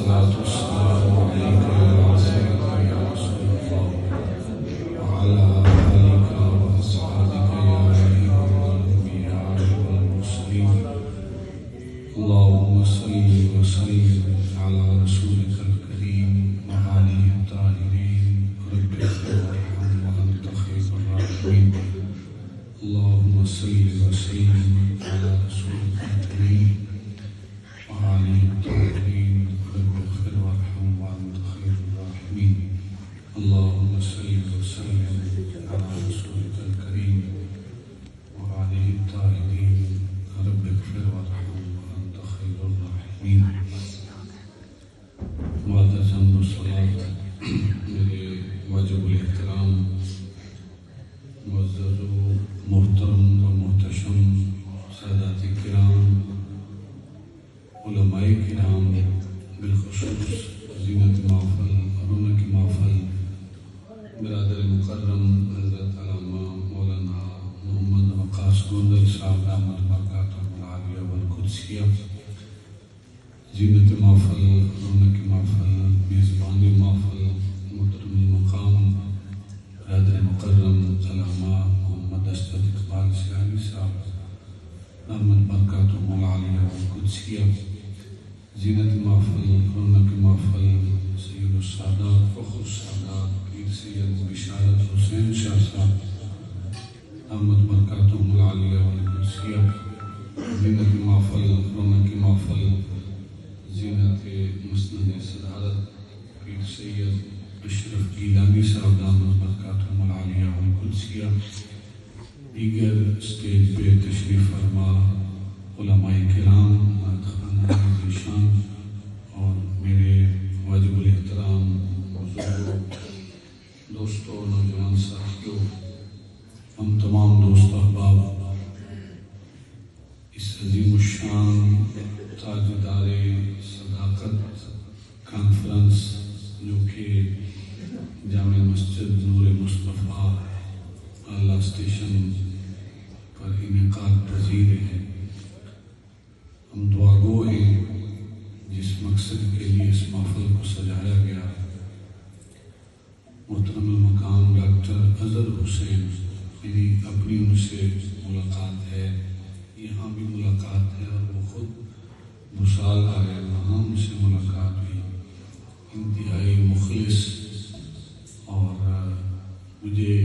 الصلاة والسلام عليك يا سيدنا يا رسول الله وعلى آلك وأصحابك يا أيها الأنبياء والمرسلين اللهم صل وسلم على رسولك الكريم وآله الطاهرين رب اغفر وارحم وأنت خير الراحمين اللهم صل وسلم على رسولك الكريم وآله الطاهرين رب اغفر وارحم وأنت خير الراحمين اللهم صل وسلم على رسولك الكريم وآله الطاهرين رب اغفر وارحم وأنت خير الراحمين معزز حمد و صلات میرے واجب الاحترام معزز و محترم و محتشم سادات کرام علماء کرام بالخصوص زینت محفل رونق محفل برادر مکرم حضرت علامہ مولانا محمد وقاص گوندل صاحب دامت برکاتہ العالیہ والقدسیہ زینت محفل رونق محفل میزبان محفل محترم المقام برادر مکرم علامہ محمد اسد اقبال سیالی صاحب دامت برکاتہ العالیہ والقدسیہ زینت محفل رونق محفل سید السادات فخر السادات پیر سید بشارت حسین شاہ صاحب دامت برکاتہ العالیہ والقدسیہ زینت محفل رونق محفل زینت مسند صدارت پیر سید اشرف گیلانی صاحب دامت برکاتہ العالیہ والقدسیہ دیگر اسٹیج پہ تشریف فرما علماء کرام خانہ ذیشان اور میرے واجب الاحترام بزرگوں دوستوں نوجوان ساتھیوں ہم تمام دوست احباب اس عظیم الشان تاجدار صداقت کانفرنس جو کہ جامع مسجد نور مصطفیٰ اعلیٰ اسٹیشن پر انعقاد پذیر ہے ہم دعا گو ہیں جس مقصد کے لیے اس محفل کو سجایا گیا محترم المقام ڈاکٹر اظہر حسین میری اپنی ان سے ملاقات ہے یہاں بھی ملاقات ہے اور وہ خود بسال آئے وہاں ان سے ملاقات ہوئی انتہائی مخلص اور مجھے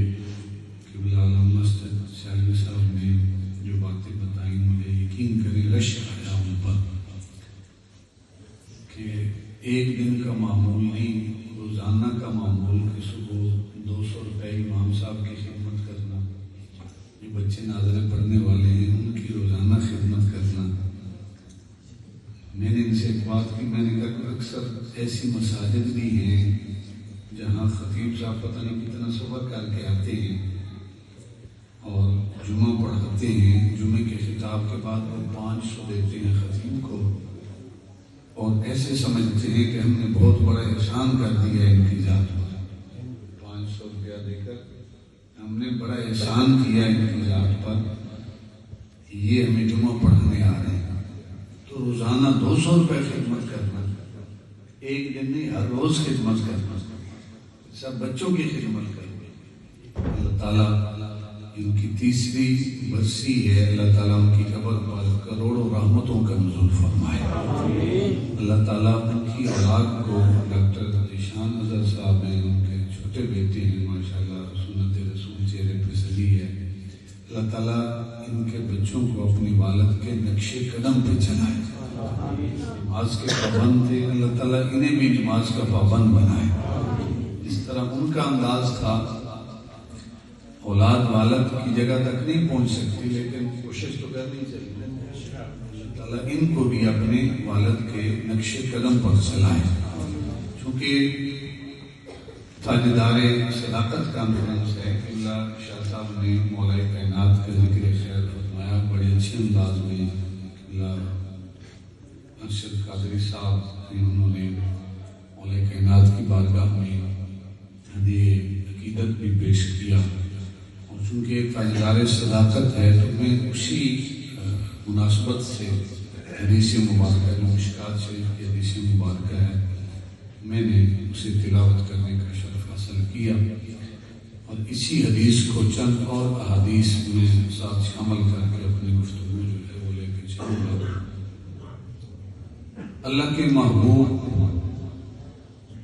قبلہ عالم مسجد سیالی صاحب نے جو باتیں بتائیں مجھے یقین کریں رشک آیا ان پر کہ ایک دن کا معمول نہیں روزانہ کا معمول کہ صبح 200 روپے امام صاحب کی خدمت کرنا جو بچے ناظریں پڑھنے والے ہیں ان کی روزانہ خدمت کرنا میں نے ان سے ایک بات کی میں نے کہا کہ اکثر ایسی مساجد بھی ہیں جہاں خطیب صاحب پتہ نہیں کتنا صبح کر کے آتے ہیں اور جمعہ پڑھاتے ہیں جمعے کے خطاب کے بعد وہ 500 دیتے ہیں خطیب کو اور ایسے سمجھتے ہیں کہ ہم نے بہت بڑا احسان کر دیا ہے ان کی ذات پر 500 روپیہ دے کر ہم نے بڑا احسان کیا ان کی ذات پر یہ ہمیں جمعہ پڑھانے آ رہے ہیں تو روزانہ 200 روپے خدمت کرنا ایک دن نہیں ہر روز خدمت کرنا سب بچوں کی خدمت کرنا اللہ تعالیٰ ان کی تیسری برسی ہے اللہ تعالیٰ ان کی قبر پر کروڑوں رحمتوں کا نزول فرمائے اللہ تعالیٰ ان کی اولاد کو ڈاکٹر ذیشان اظہر صاحب ہیں ان کے چھوٹے بیٹے ہیں ماشاءاللہ سنت رسول چہرے پہ سجی ہے اللہ تعالیٰ ان کے بچوں کو اپنی والد کے نقش قدم پہ چلائے نماز کے پابند تھے اللہ تعالیٰ انہیں بھی نماز کا پابند بنائے اس طرح ان کا انداز تھا اولاد والد کی جگہ تک نہیں پہنچ سکتی لیکن کوشش تو کرنی چاہیے اللہ تعالیٰ ان کو بھی اپنے والد کے نقش قدم پر چلائے چونکہ تاجدار صداقت کانفرنس ہے اللہ شاہ صاحب نے مولا کائنات کا ذکر خیر فرمایا بڑے اچھے انداز میں اللہ ارشد قادری صاحب انہوں نے مولا کائنات کی بارگاہ میں ہدیہ عقیدت بھی پیش کیا اور چونکہ تاجدار صداقت ہے تو میں اسی مناسبت سے حدیث مبارکہ جو مشکات شریف کی حدیث مبارکہ ہے، میں نے اسے تلاوت کرنے کا شرف حاصل کیا، اور اسی حدیث کو چند اور احادیث میں ساتھ شامل کر کے اپنی گفتگو جو ہے وہ لے کے چلوں گا۔ اللہ کے محبوب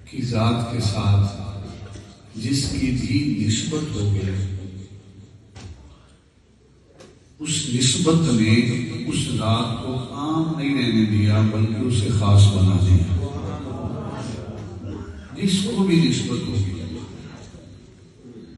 کی ذات کے ساتھ جس کی بھی نسبت ہو گئی، اس نسبت نے اس ذات کو عام نہیں رہنے دیا بلکہ اسے خاص بنا دیا۔ جس کو بھی نسبت ہو گئی